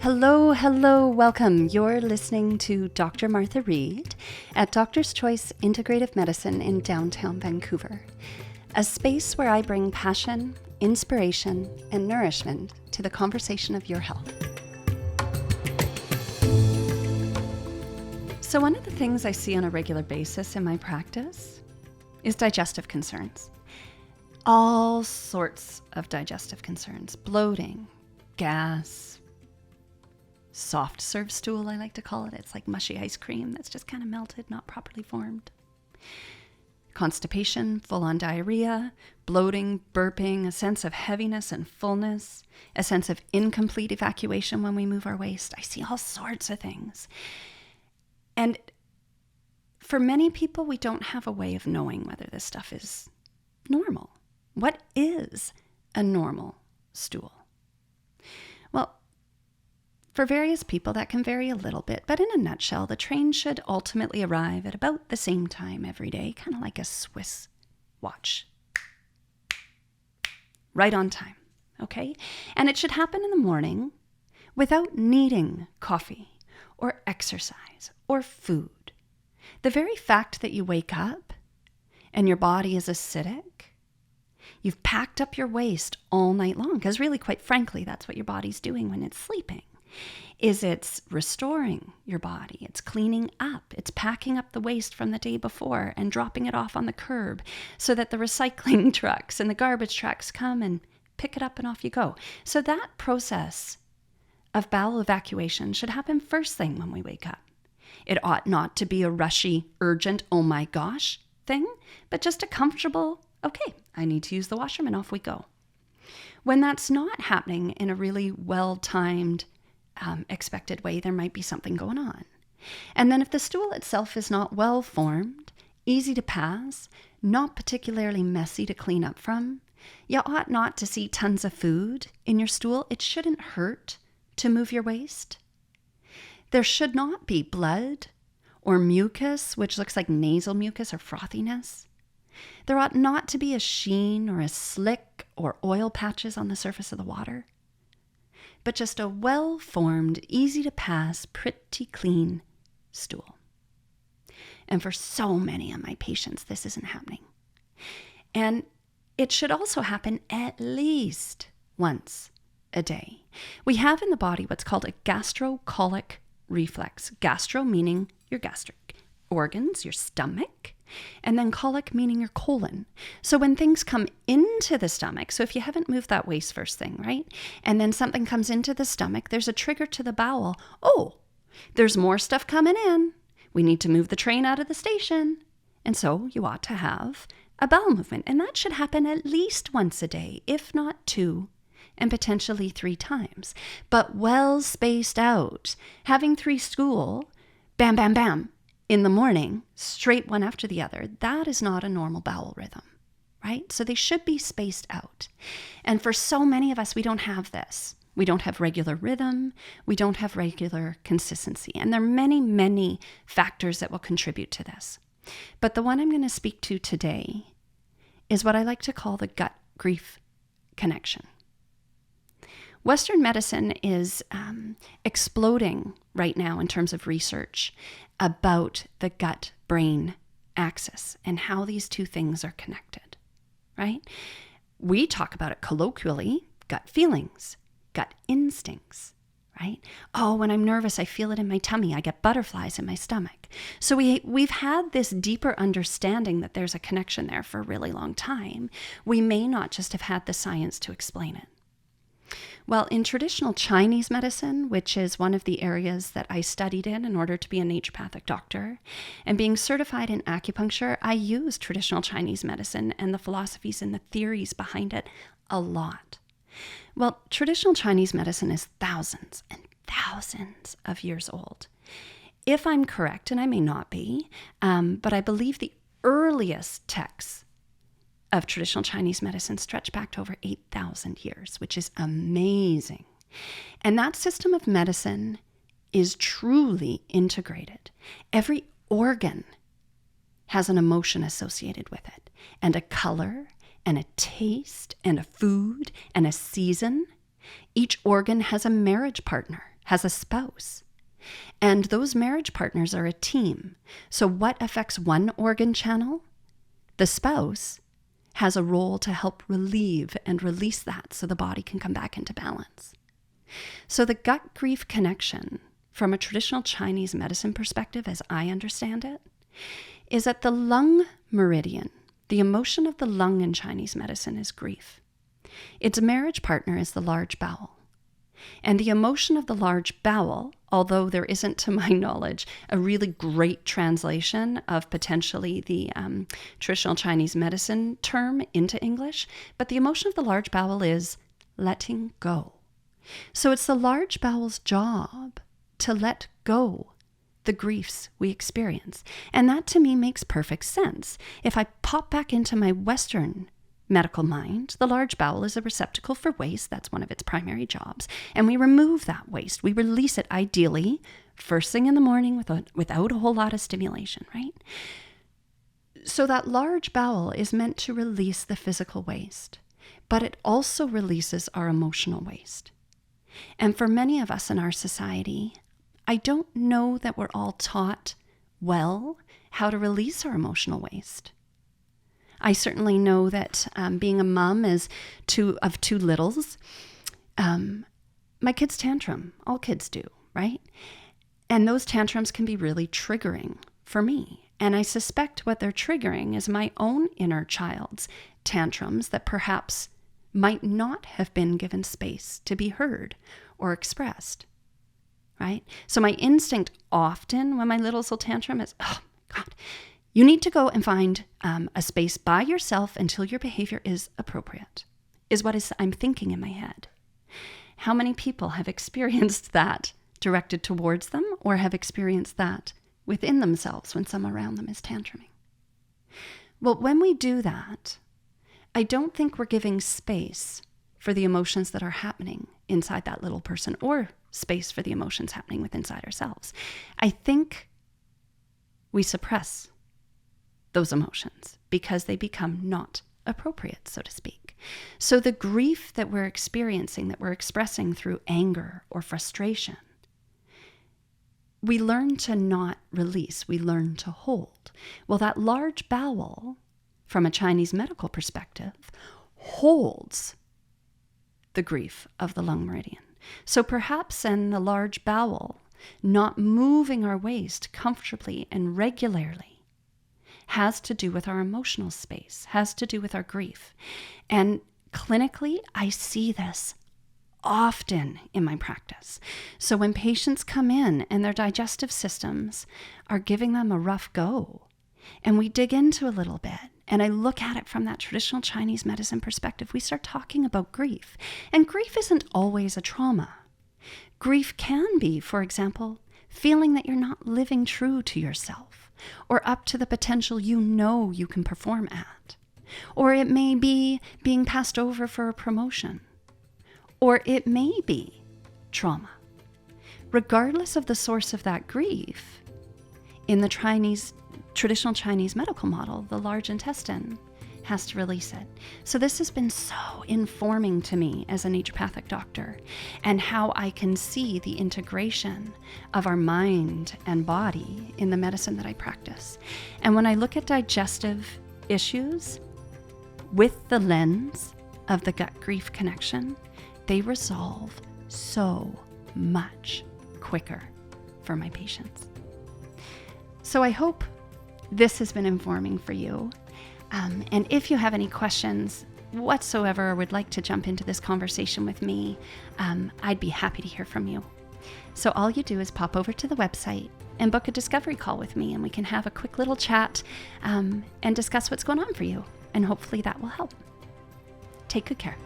Hello, welcome. You're listening to Dr. Martha Reid at Doctor's Choice Integrative Medicine in downtown Vancouver, a space where I bring passion, inspiration, and nourishment to the conversation of your health. So one of the things I see on a regular basis in my practice is digestive concerns. All sorts of digestive concerns: bloating, gas, soft serve stool, I like to call it. It's like mushy ice cream that's just kind of melted, not properly formed. Constipation, full-on diarrhea, bloating, burping, a sense of heaviness and fullness, a sense of incomplete evacuation when we move our waist. I see all sorts of things. And for many people, we don't have a way of knowing whether this stuff is normal. What is a normal stool? Well, for various people, that can vary a little bit, but in a nutshell, the train should ultimately arrive at about the same time every day, kind of like a Swiss watch. Right on time, okay? And it should happen in the morning without needing coffee or exercise or food. The very fact that you wake up and your body is acidic, you've packed up your waist all night long, because really, quite frankly, that's what your body's doing when it's sleeping, is it's restoring your body. It's cleaning up. It's packing up the waste from the day before and dropping it off on the curb so that the recycling trucks and the garbage trucks come and pick it up and off you go. So that process of bowel evacuation should happen first thing when we wake up. It ought not to be a rushy, urgent, oh my gosh thing, but just a comfortable, okay, I need to use the washroom, and off we go. When that's not happening in a really well-timed, expected way, there might be something going on. And then if the stool itself is not well-formed, easy to pass, not particularly messy to clean up from, you ought not to see tons of food in your stool. It shouldn't hurt to move your waist. There should not be blood or mucus, which looks like nasal mucus or frothiness. There ought not to be a sheen or a slick or oil patches on the surface of the water, but just a well-formed, easy-to-pass, pretty clean stool. And for so many of my patients, this isn't happening. And it should also happen at least once a day. We have in the body what's called a gastro-colic reflex. Gastro meaning your gastric organs, your stomach, and then colic meaning your colon. So when things come into the stomach, so if you haven't moved that waist first thing, right? And then something comes into the stomach, there's a trigger to the bowel. Oh, there's more stuff coming in. We need to move the train out of the station. And so you ought to have a bowel movement. And that should happen at least once a day, if not 2, and potentially 3 times. But well spaced out. Having 3 stool, bam, bam, bam, in the morning, straight one after the other, that is not a normal bowel rhythm, right? So they should be spaced out. And for so many of us, we don't have this. We don't have regular rhythm. We don't have regular consistency. And there are many, many factors that will contribute to this. But the one I'm going to speak to today is what I like to call the gut-grief connection. Western medicine is exploding right now in terms of research about the gut-brain axis and how these two things are connected, right? We talk about it colloquially, gut feelings, gut instincts, right? Oh, when I'm nervous, I feel it in my tummy. I get butterflies in my stomach. So we've had this deeper understanding that there's a connection there for a really long time. We may not just have had the science to explain it. Well, in traditional Chinese medicine, which is one of the areas that I studied in order to be a naturopathic doctor, and being certified in acupuncture, I use traditional Chinese medicine and the philosophies and the theories behind it a lot. Well, traditional Chinese medicine is thousands and thousands of years old. If I'm correct, and I may not be, but I believe the earliest texts of traditional Chinese medicine stretch back to over 8,000 years, which is amazing. And that system of medicine is truly integrated. Every organ has an emotion associated with it, and a color, and a taste and a food and a season. Each organ has a marriage partner, has a spouse. And those marriage partners are a team. So what affects one organ channel? The spouse has a role to help relieve and release that so the body can come back into balance. So the gut-grief connection, from a traditional Chinese medicine perspective, as I understand it, is at the lung meridian. The emotion of the lung in Chinese medicine is grief. Its marriage partner is the large bowel. And the emotion of the large bowel, although there isn't, to my knowledge, a really great translation of potentially the traditional Chinese medicine term into English, but the emotion of the large bowel is letting go. So it's the large bowel's job to let go the griefs we experience. And that to me makes perfect sense. If I pop back into my Western medical mind, the large bowel is a receptacle for waste. That's one of its primary jobs. And we remove that waste. We release it ideally first thing in the morning without a whole lot of stimulation, right? So that large bowel is meant to release the physical waste, but it also releases our emotional waste. And for many of us in our society, I don't know that we're all taught well how to release our emotional waste. I certainly know that being a mom of two littles, my kids tantrum. All kids do, right? And those tantrums can be really triggering for me. And I suspect what they're triggering is my own inner child's tantrums that perhaps might not have been given space to be heard or expressed, right? So my instinct often when my littles will tantrum is, oh God, you need to go and find a space by yourself until your behavior is appropriate, is what I'm thinking in my head. How many people have experienced that directed towards them or have experienced that within themselves when someone around them is tantruming? Well, when we do that, I don't think we're giving space for the emotions that are happening inside that little person or space for the emotions happening within inside ourselves. I think we suppress those emotions because they become not appropriate, so to speak. So the grief that we're experiencing, that we're expressing through anger or frustration, we learn to not release, we learn to hold. Well, that large bowel, from a Chinese medical perspective, holds the grief of the lung meridian. So perhaps in the large bowel, not moving our waist comfortably and regularly has to do with our emotional space, has to do with our grief. And clinically, I see this often in my practice. So when patients come in and their digestive systems are giving them a rough go, and we dig into a little bit, and I look at it from that traditional Chinese medicine perspective, we start talking about grief. And grief isn't always a trauma. Grief can be, for example, feeling that you're not living true to yourself or up to the potential you know you can perform at. Or it may be being passed over for a promotion. Or it may be trauma. Regardless of the source of that grief, in the traditional Chinese medical model, the large intestine has to release it. So this has been so informing to me as a naturopathic doctor, and how I can see the integration of our mind and body in the medicine that I practice. And when I look at digestive issues with the lens of the gut-grief connection, they resolve so much quicker for my patients. So I hope this has been informing for you. And if you have any questions whatsoever or would like to jump into this conversation with me, I'd be happy to hear from you. So all you do is pop over to the website and book a discovery call with me, and we can have a quick little chat and discuss what's going on for you. And hopefully that will help. Take good care.